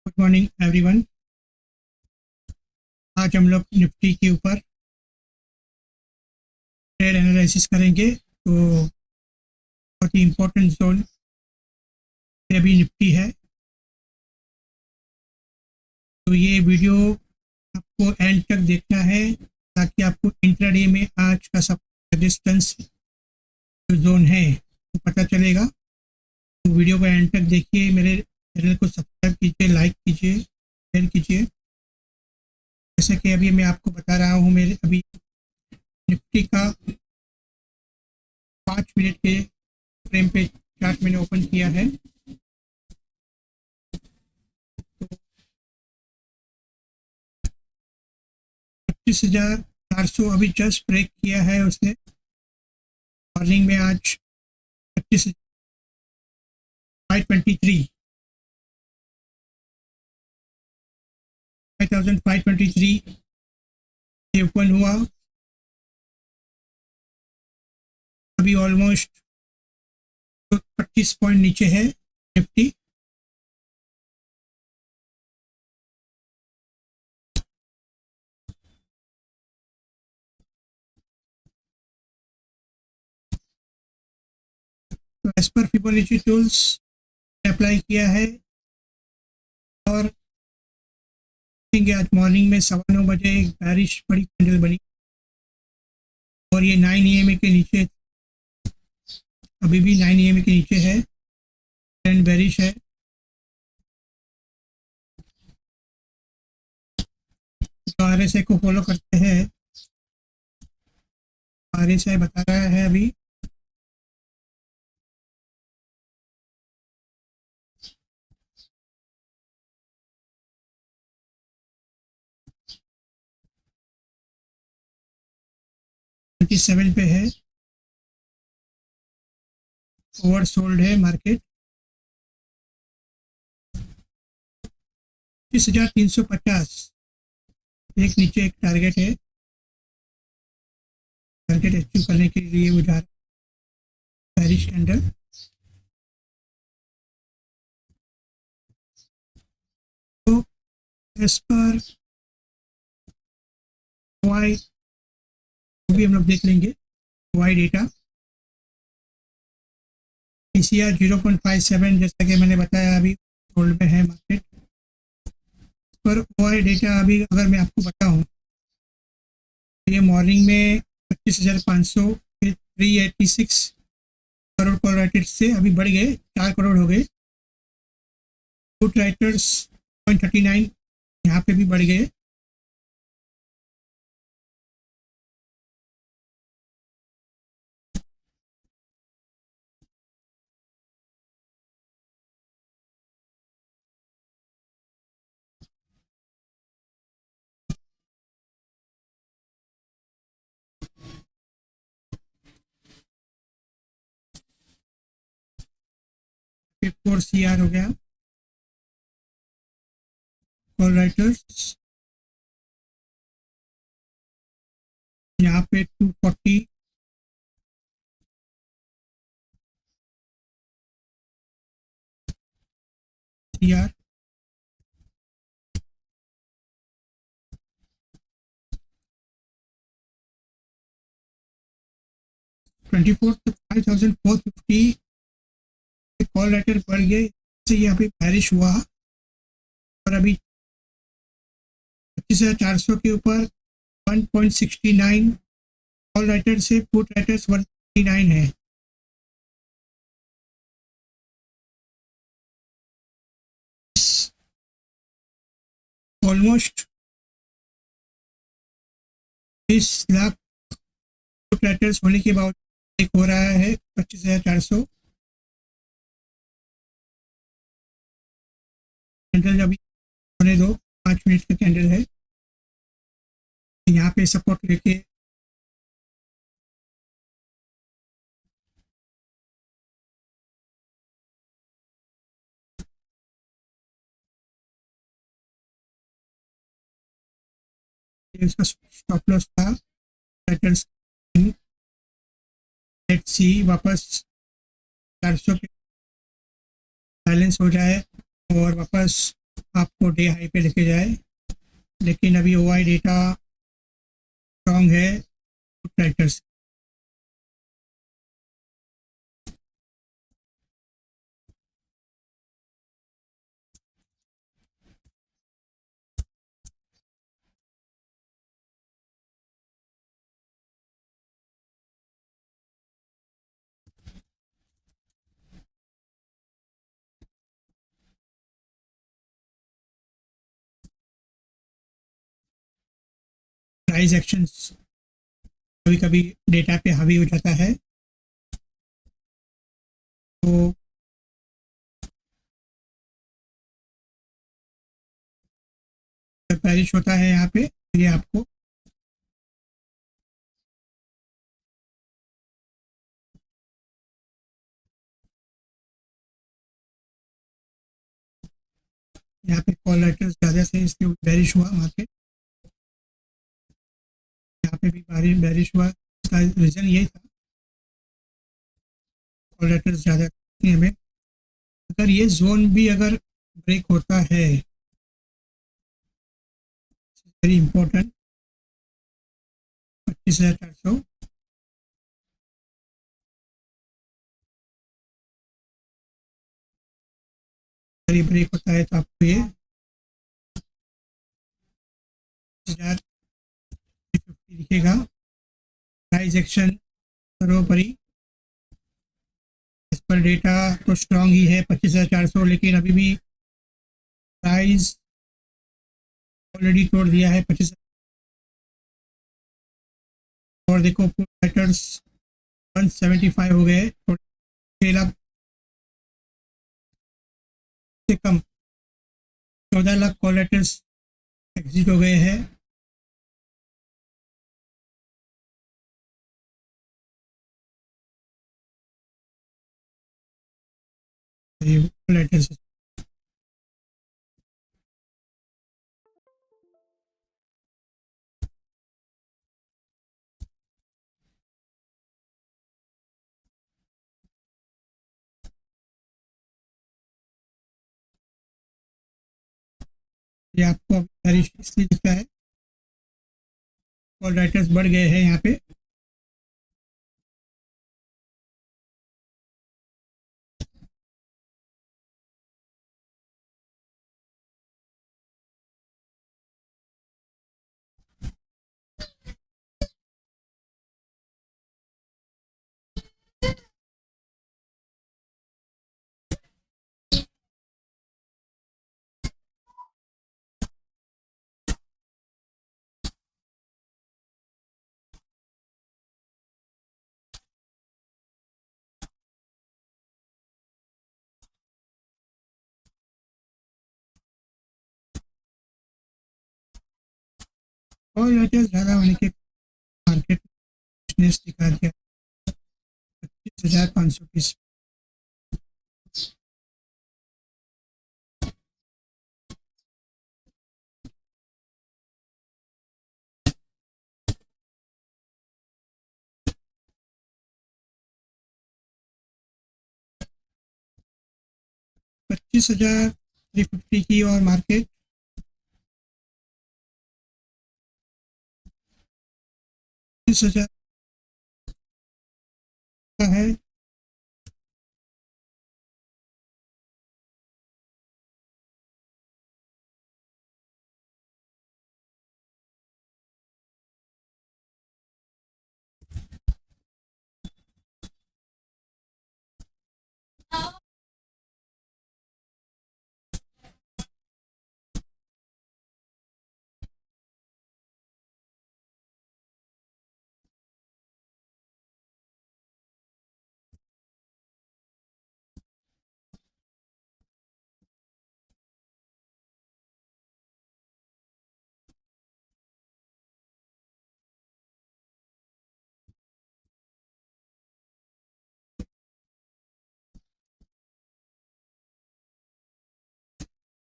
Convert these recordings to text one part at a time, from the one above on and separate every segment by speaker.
Speaker 1: Good morning everyone. आज हम लोग निफ्टी के ऊपर ट्रेड एनालिसिस करेंगे। तो बहुत ही इम्पोर्टेंट जोन अभी निफ्टी है। तो ये वीडियो आपको एंड तक देखना है ताकि आपको इंट्राडे में आज का सब रेजिस्टेंस जोन है तो पता चलेगा। तो वीडियो को एंड तक देखिए, मेरे चैनल को सब्सक्राइब कीजिए, लाइक कीजिए, शेयर कीजिए। जैसे कि अभी मैं आपको बता रहा हूँ, मेरे अभी निफ्टी का 5 मिनट के फ्रेम पे चार्ट मैंने ओपन किया है। तो 25,400 अभी जस्ट ब्रेक किया है उसने। मॉर्निंग में आज 25,523 से ओपन हुआ। अभी ऑलमोस्ट 25 पॉइंट नीचे है निफ्टी। तो as per Fibonacci tools apply किया है और देखेंगे आज मॉर्निंग में 9:15 एक बैरिश बड़ी कैंडल बनी और ये 9 EMA के नीचे, अभी भी 9 EMA के नीचे है, ट्रेंड बैरिश है। तो RSI को फॉलो करते हैं। RSI बता रहा है अभी 27 पे है, ओवर सोल्ड है मार्केट। 25,350 एक नीचे एक टारगेट है, टारगेट अचीव करने के लिए वो जा रहा है बैरिश कैंडल। तो एज पर वाई भी हम लोग देख लेंगे। वाई डेटा PCR 0.57 जैसा कि मैंने बताया अभी होल्ड में है मार्केट। पर वाई डेटा अभी अगर मैं आपको बताऊं, ये मॉर्निंग में 25,500 फिर 386 करोड़ कॉल राइटर्स से अभी बढ़ गए, 4 करोड़ हो गए। पुट राइटर्स 0.39 यहाँ पे भी बढ़ गए। फिर 4 CR हो गया कॉल राइटर्स। यहाँ पे 240 CR। 24,450 कॉल राइटर बढ़ गए, से यहाँ पे बैरिश हुआ और अभी 25,400 के ऊपर 1.69 कॉल राइटर से पुट राइटर्स 139 है। ऑलमोस्ट 20 लाख पुट राइटर्स होने के बाद एक हो रहा है 25,400। कैंडल अभी होने दो, 5 मिनट का कैंडल है। यहाँ पे सपोर्ट लेके इसका स्टॉप लॉस था राइटर्स। लेट्स सी वापस 400 पे बैलेंस हो जाए और वापस आपको डे हाई पे लेके जाए, लेकिन अभी ओ आई डेटा स्ट्रॉन्ग है ट्रैक्टर्स। प्राइस एक्शंस कभी कभी डेटा पे हावी हो जाता है, तो पेरिश होता है यहाँ पे। ये आपको यहाँ पे कॉल लेटर्स ज़्यादा से इसलिए बेरिश हुआ मार्केट। यहाँ पे भी बेरिश हुआ, इसका रीज़न यही था, कॉल लेटर्स ज़्यादा थी हमें। अगर ये जोन भी अगर ब्रेक होता है, वेरी इंपॉर्टेंट, 25,400 अगर ये ब्रेक होता है तो आपको ये 1,050 दिखेगा। प्राइस एक्शन सर्वोपरि, इस पर डेटा तो स्ट्रांग ही है 25,400, लेकिन अभी भी प्राइस ऑलरेडी तोड़ दिया है 25। और देखो पैटर्स 175 हो गए, तो 6 लाख से कम, 14 लाख कॉल लेटर्स एग्जिट हो गए हैं। लेटर्स ये आपको इसलिए दिखता है, कॉल राइटर्स बढ़ गए हैं यहाँ पे। कॉल राइटर्स ज़्यादा होने के मार्केट ने दिखा दिया 25,520। 25,350 की और मार्केट 25,000 का है।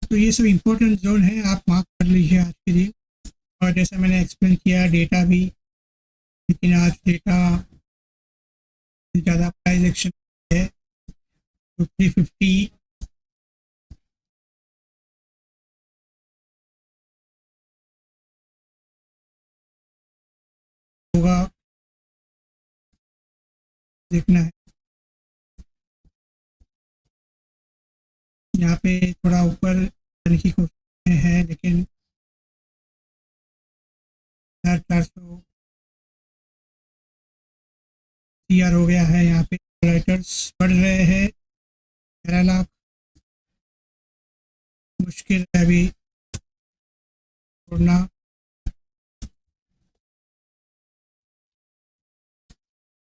Speaker 1: तो ये सब इम्पोर्टेंट जोन है, आप मार्क कर लीजिए आज के लिए। और जैसा मैंने एक्सप्लेन किया डेटा भी, लेकिन आज डेटा ज़्यादा प्राइस एक्शन है, तो 350 देखना है। यहाँ पे थोड़ा ऊपर जाने की कोशिश में है, लेकिन 400 CR हो गया है। यहाँ पे राइटर्स बढ़ रहे हैं, 11 लाख। मुश्किल है अभी छोड़ना।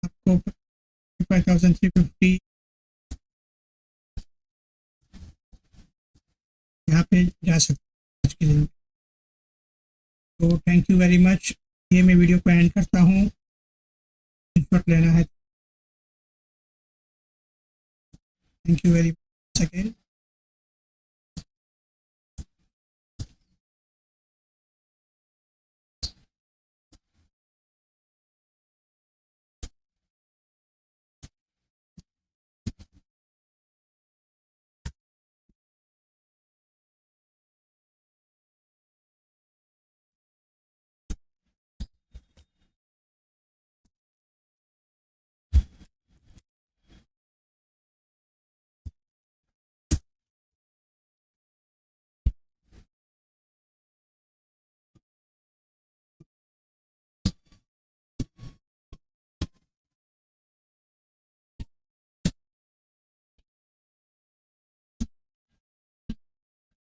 Speaker 1: आपको 5350 यहाँ पे जा सकते हैं आज के दिन। तो थैंक यू वेरी मच। ये मैं वीडियो को एंड करता हूँ। स्क्रीनशॉट लेना है। Thank you very much again.